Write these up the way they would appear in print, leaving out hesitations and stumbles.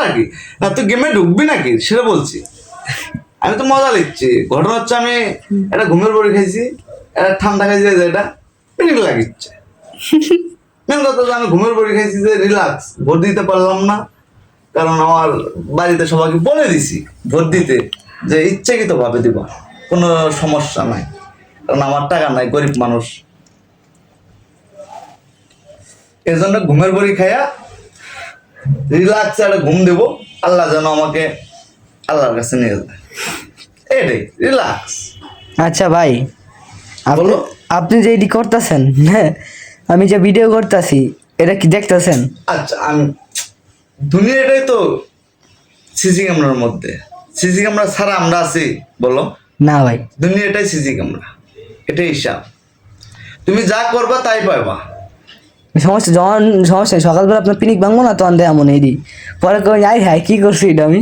নাকি? না তুই গেমে ঢুকবি নাকি সেটা বলছি। আমি তো মজা লিখছি। ঘটনা হচ্ছে আমি একটা ঘুমের বড়ি খাইছি, একটা ঠান্ডা খাইছি, এটা পিনিক লাগিচ্ছে। মেন কথা যে আমি ঘুমের বড়ি খাইছি যে রিল্যাক্স, ভোট দিতে পারলাম না, কারণ আমার বাড়িতে সবাইকে বলে দিছি ভোট দিতে যে ইচ্ছাকৃত ভাবে দিবা, কোনো সমস্যা নাই, কারণ আমার টাকা নাই, গরিব মানুষ। এই জন্য ঘুমের বড়ি খাইয়া রিল্যাক্সে একটা ঘুম দেবো, আল্লাহ যেন আমাকে আল্লাহর কাছে নিয়ে যায়, এটাই রিল্যাক্স। আচ্ছা ভাই, বলো। আপনি যে এডি করতেছেন, হ্যাঁ, আমি যে ভিডিও করতেছি এটা কি দেখতেছেন? আচ্ছা, আমি দুনিয়াটাই তো সিসি ক্যামেরার মধ্যে, সিসি ক্যামেরা ছাড়া আমরা আছি বলো? না ভাই, দুনিয়াটাই সিসি ক্যামেরা, এটাই হিসাব। তুমি যা করবা তাই পাইবা। সমস্যা যখন সমস্যা নেই, সকালবেলা আপনার পিনিক ভাঙবো না তখন দেয় এমন এডি, পরে কই আই হ্যাঁ কি করছি এটা আমি।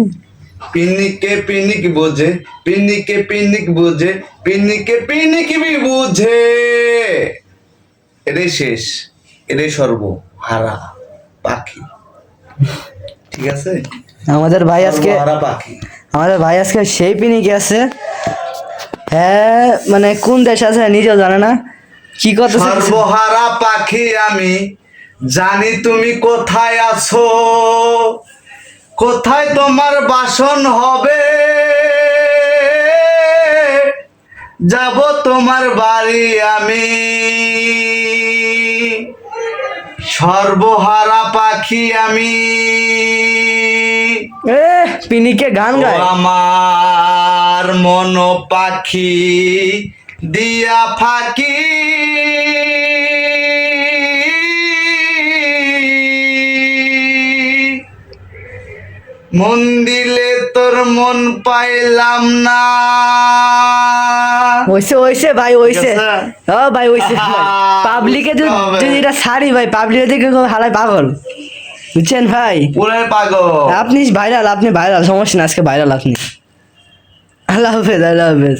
পিনিকে পিনিক বোঝে, পিনিকে পিনিক বোঝে, পিনিকে পিনিক বি বুঝে, এটাই শেষ, এটাই সর্বহারা পাখি। ঠিক আছে, আমাদের ভাই আজকে সর্বহারা পাখি। সেই পিনিকে আছে, হ্যাঁ মানে কোন দেশ আছে নিজেও জানে না কি কথা। সর্বহারা পাখি আমি, জানি তুমি কোথায় আছো, কোথায় তোমার বাসন হবে, যাব তোমার বাড়ি আমি। সর্বহারা পাখি আমি, এ পিনিকে গান ও গায়। আমার মন পাখি দিয়া ফাঁকি, মন দিলে তোর মন পাইলাম না। ওইসে ভাই ওইসে, ঠিক আছে? ও ভাই ওইসে পাবলিকে যদি এটা ছাড়ি ভাই, পাবলিকে দেখে হারাই পাগল, বুঝছেন ভাই? পুরাই পাগল। আপনি ভাইরাল, সমস্যা না, আজকে ভাইরাল আপনি। আল্লাহ হাফেজ, আল্লাহ হাফেজ।